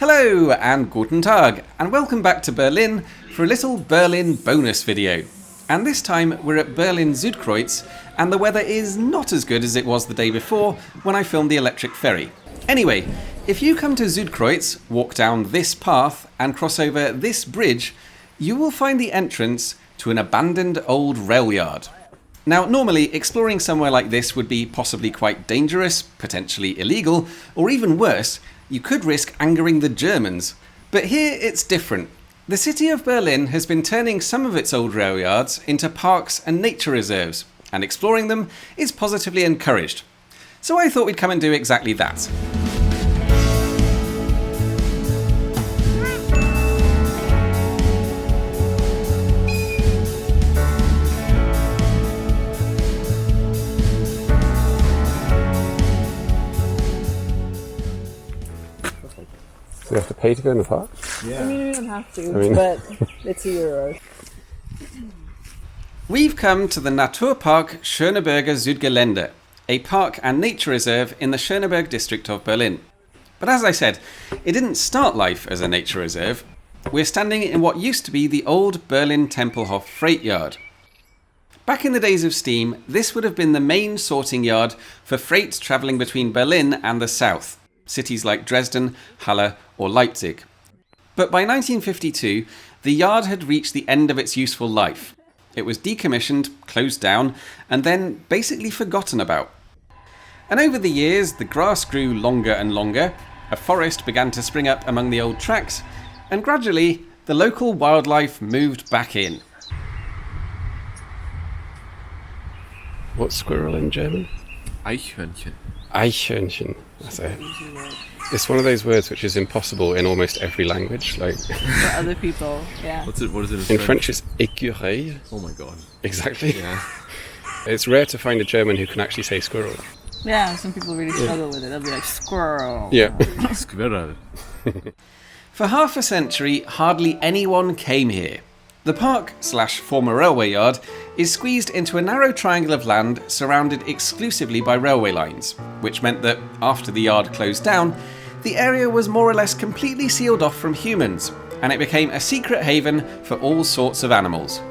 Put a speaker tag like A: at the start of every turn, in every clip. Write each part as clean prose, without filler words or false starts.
A: Hello and guten Tag, and welcome back to Berlin for a little Berlin bonus video. And this time we're at Berlin Südkreuz, and the weather is not as good as it was the day before when I filmed the electric ferry. Anyway, if you come to Südkreuz, walk down this path and cross over this bridge, you will find the entrance to an abandoned old rail yard. Now, normally exploring somewhere like this would be possibly quite dangerous, potentially illegal, or even worse, you could risk angering the Germans. But here it's different. The city of Berlin has been turning some of its old rail yards into parks and nature reserves, and exploring them is positively encouraged. So I thought we'd come and do exactly that.
B: Do you have to pay to go in the park?
C: Yeah. I mean, we don't have to, but it's €1.
A: We've come to the Naturpark Schöneberger Südgelände, a park and nature reserve in the Schöneberg district of Berlin. But as I said, it didn't start life as a nature reserve. We're standing in what used to be the old Berlin Tempelhof freight yard. Back in the days of steam, this would have been the main sorting yard for freight travelling between Berlin and the south, cities like Dresden, Halle or Leipzig. But by 1952, the yard had reached the end of its useful life. It was decommissioned, closed down, and then basically forgotten about. And over the years, the grass grew longer and longer, a forest began to spring up among the old tracks, and gradually, the local wildlife moved back in.
B: What's squirrel in German?
D: Eichhörnchen.
B: Eichhörnchen. That's it. It's one of those words which is impossible in almost every language. Like
C: For other people, yeah.
D: What is it
B: in French, it's écureuil.
D: Oh my god.
B: Exactly.
D: Yeah.
B: It's rare to find a German who can actually say squirrel.
C: Yeah, some people really struggle with it. They'll be like, squirrel.
B: Yeah.
D: Squirrel.
A: For half a century, hardly anyone came here. The park/former railway yard is squeezed into a narrow triangle of land surrounded exclusively by railway lines, which meant that after the yard closed down, the area was more or less completely sealed off from humans, and it became a secret haven for all sorts of animals.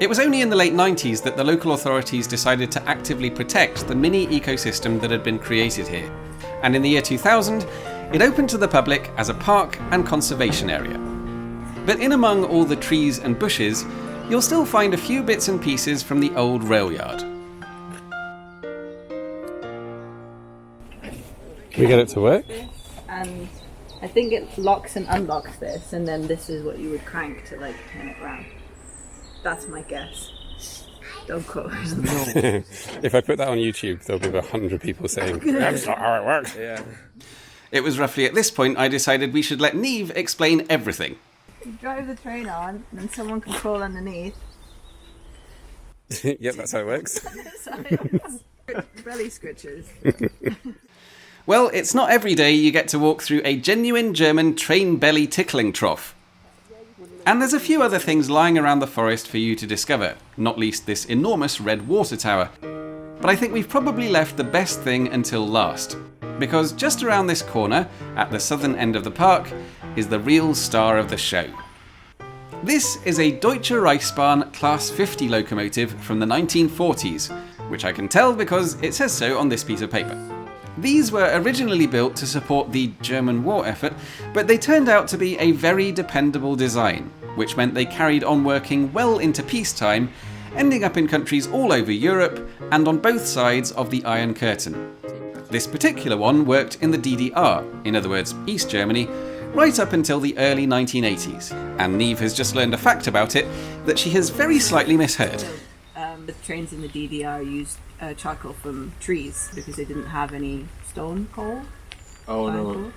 A: It was only in the late 90s that the local authorities decided to actively protect the mini ecosystem that had been created here, and in the year 2000, it opened to the public as a park and conservation area. But in among all the trees and bushes, you'll still find a few bits and pieces from the old rail yard.
B: Can we get it to work?
C: And I think it locks and unlocks this, and then this is what you would crank to like turn it around. That's my guess. Don't quote.
B: If I put that on YouTube, there'll be about 100 people saying, that's not how it works.
D: Yeah.
A: It was roughly at this point I decided we should let Neve explain everything.
C: You drive the train on, and someone can crawl underneath.
B: Yep, that's how it works.
C: Belly scratchers.
A: Well, it's not every day you get to walk through a genuine German train belly tickling trough. And there's a few other things lying around the forest for you to discover, not least this enormous red water tower. But I think we've probably left the best thing until last, because just around this corner, at the southern end of the park, is the real star of the show. This is a Deutsche Reichsbahn Class 50 locomotive from the 1940s, which I can tell because it says so on this piece of paper. These were originally built to support the German war effort, but they turned out to be a very dependable design, which meant they carried on working well into peacetime, ending up in countries all over Europe and on both sides of the Iron Curtain. This particular one worked in the DDR, in other words, East Germany, right up until the early 1980s. And Neve has just learned a fact about it that she has very slightly misheard.
C: The trains in the DDR used charcoal from trees because they didn't have any stone coal.
D: Oh no.
C: Coal.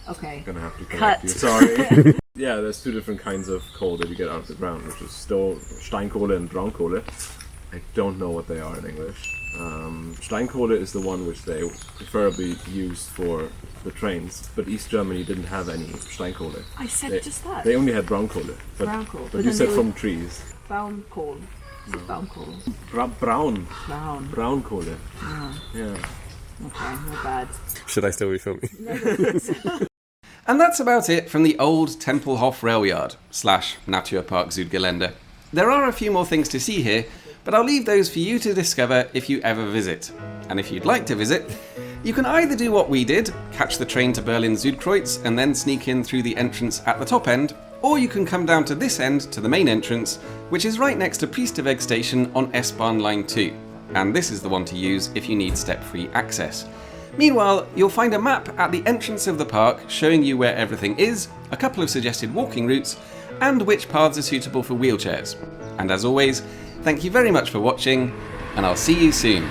C: Okay.
D: I'm gonna have to
C: Cut.
D: correct you. Sorry. Yeah, there's two different kinds of coal that you get out of the ground, which is Steinkohle and Braunkohle. I don't know what they are in English. Steinkohle is the one which they preferably used for the trains, but East Germany didn't have any Steinkohle.
C: I said just that.
D: They only had Braunkohle. But,
C: Braunkohle.
D: But you said from trees.
C: Braunkohle. Braunkohle.
D: Braun.
C: Braun.
D: Braunkohle.
C: Oh.
D: Yeah.
C: Okay, not bad.
B: Should I still be filming?
A: And that's about it from the old Tempelhof Railyard / Naturpark Südgelände. There are a few more things to see here, but I'll leave those for you to discover if you ever visit. And if you'd like to visit, you can either do what we did, catch the train to Berlin Südkreuz and then sneak in through the entrance at the top end, or you can come down to this end to the main entrance, which is right next to Priesterweg station on S-Bahn line 2. And this is the one to use if you need step-free access. Meanwhile, you'll find a map at the entrance of the park showing you where everything is, a couple of suggested walking routes, and which paths are suitable for wheelchairs. And as always, thank you very much for watching, and I'll see you soon.